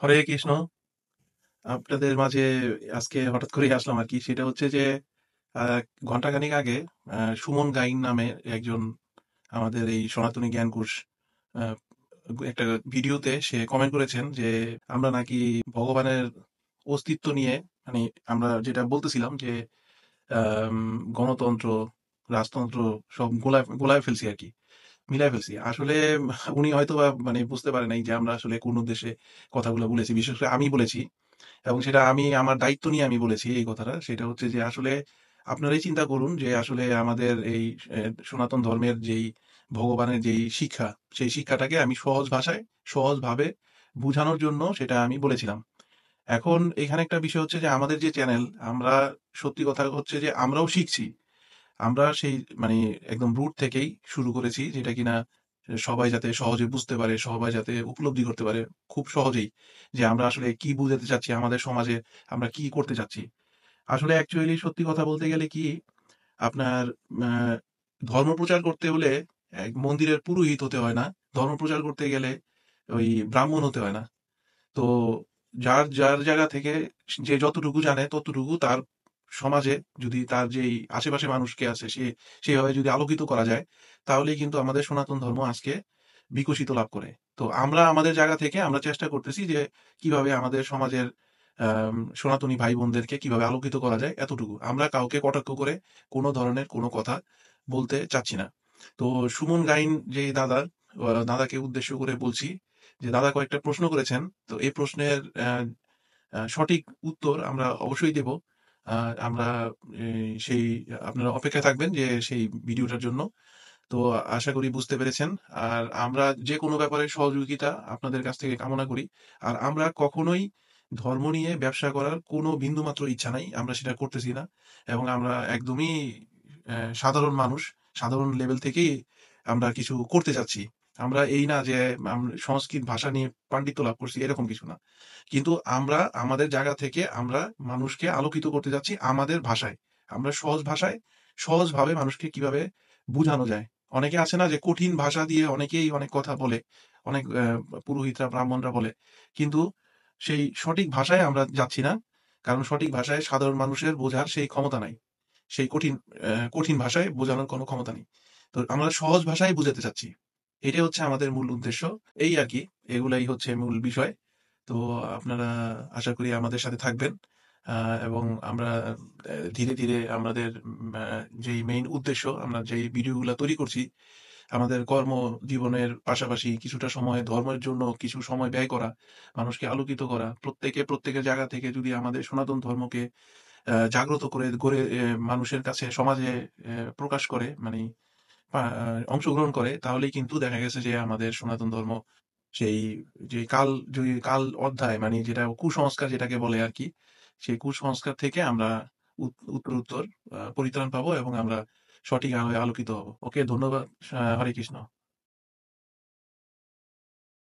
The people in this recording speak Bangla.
হরে কৃষ্ণ। আপনাদের মাঝে আজকে হঠাৎ করেই আসলাম আরকি। সেটা হচ্ছে যে আ ঘন্টাখানেক আগে সুমন গাইন নামে একজন আমাদের এই সনাতনী জ্ঞানকোষ আ একটা ভিডিওতে সে কমেন্ট করেছেন যে, আমরা নাকি ভগবানের অস্তিত্ব নিয়ে মানে আমরা যেটা বলতেছিলাম যে আম গণতন্ত্র, রাজতন্ত্র সব গোলায় ফেলছি আরকি। মিলায় ফেলছি। আসলে উনি হয়তোবা মানে বুঝতে পারে নাই যে আমরা আসলে কোন উদ্দেশ্যে কথাগুলো বলেছি। বিশেষ করে আমি বলেছি। এবং সেটা আমি আমার দায়িত্ব নিয়ে আমি বলেছি এই কথাটা। সেটা হচ্ছে যে আসলে আপনারাই চিন্তা করুন যে আসলে আমাদের এই সনাতন ধর্মের যেই ভগবানের যেই শিক্ষা, সেই শিক্ষাটাকে আমি সহজ ভাষায়, সহজভাবে বুঝানোর জন্য সেটা আমি বলেছিলাম। এখন এখানে একটা বিষয় হচ্ছে যে আমাদের যে চ্যানেল, আমরা সত্যি কথা হচ্ছে যে আমরাও শিখছি। আমরা সেই মানে একদম রুট থেকেই শুরু করেছি যেটা কিনা সবাই যাতে সহজে বুঝতে পারে, সবাই যাতে উপলব্ধি করতে পারে খুব সহজেই যে আমরা আসলে কি বুঝাতে চাচ্ছি, আমাদের সমাজে আমরা কি করতে চাচ্ছি। আসলে অ্যাকচুয়ালি সত্যি কথা বলতে গেলে কি আপনার আ ধর্ম প্রচার করতে হলে মন্দিরের পুরোহিত হতে হয় না। ধর্ম প্রচার করতে গেলে ওই ব্রাহ্মণ হতে হয় না। তো যার জায়গা থেকে যে যতটুকু জানে ততটুকু তার সমাজে যদি তার যেই আশেপাশে মানুষকে আছে সেভাবে যদি আলোকিত করা যায়, তাহলেই কিন্তু আমাদের সনাতন ধর্ম আজকে বিকশিত লাভ করে। তো আমরা আমাদের জায়গা থেকে আমরা চেষ্টা করতেছি যে কিভাবে আমাদের সমাজের সনাতনী ভাই-বোনদেরকে কিভাবে আলোকিত করা যায় এতটুকু। আমরা কাউকে কটাক্ষ করে কোন ধরনের কোন কথা বলতে চাচ্ছি না। তো সুমন গাইন যে দাদাকে উদ্দেশ্য করে বলছি যে দাদা কয়েকটা প্রশ্ন করেছেন। তো এই প্রশ্নের সঠিক উত্তর আমরা অবশ্যই দেব। আ আমরা এ সেই আপনারা অপেক্ষায় থাকবেন যে সেই ভিডিওটার জন্য। তো আশা করি বুঝতে পেরেছেন। আর আমরা যেকোনো ব্যাপারে সহযোগিতা আপনাদের কাছ থেকে কামনা করি। আর আমরা কখনোই ধর্ম নিয়ে ব্যবসা করার কোনো বিন্দুমাত্র ইচ্ছা নাই। আমরা সেটা করতেছি না। এবং আমরা একদমই সাধারণ মানুষ। সাধারণ লেভেল থেকেই আমরা কিছু করতে চাচ্ছি। আমরা এই না যে সংস্কৃত ভাষা নিয়ে পাণ্ডিত্য লাভ করছি এরকম কিছু না। কিন্তু আমরা আমাদের জায়গা থেকে আমরা মানুষকে আলোকিত করতে যাচ্ছি আমাদের ভাষায়। আমরা সহজ ভাষায়, সহজভাবে মানুষকে কিভাবে বুঝানো যায়। অনেকে আছে না যে কঠিন ভাষা দিয়ে অনেকেই অনেক কথা বলে। অনেক পুরোহিতরা, ব্রাহ্মণরা বলে। কিন্তু সেই সঠিক ভাষায় আমরা যাচ্ছি না। কারণ সঠিক ভাষায় সাধারণ মানুষের বোঝার সেই ক্ষমতা নাই। সেই কঠিন ভাষায় বোঝানোর কোনো ক্ষমতা নেই। তো আমরা সহজ ভাষায় বুঝাতে চাচ্ছি। এটাই হচ্ছে আমাদের মূল উদ্দেশ্য। এই আরকি। এগুলাই হচ্ছে মূল বিষয়। তো আপনারা আশা করি আমাদের সাথে থাকবেন। আ এবং আমরা ধীরে, ধীরে আমাদের যেই মেইন উদ্দেশ্য আমরা যেই ভিডিওগুলা তৈরি করছি, আমাদের কর্মজীবনের পাশাপাশি কিছুটা সময় ধর্মের জন্য কিছু সময় ব্যয় করা, মানুষকে আলোকিত করা। প্রত্যেকের জায়গা থেকে যদি আমাদের সনাতন ধর্মকে জাগ্রত করে গড়ে মানুষের কাছে সমাজে প্রকাশ করে মানে পা অংশগ্রহণ করে তাহলেই কিন্তু দেখা গেছে যে আমাদের সনাতন ধর্ম সেই যে কাল অধ্যায় মানে যেটা কুসংস্কার যেটাকে বলে আরকি, সেই কুসংস্কার থেকে আমরা উত্তরোত্তর পরিত্রাণ পাবো এবং আমরা সঠিক আলোয় আলোকিত হব। ওকে ধন্যবাদ। হরে কৃষ্ণ।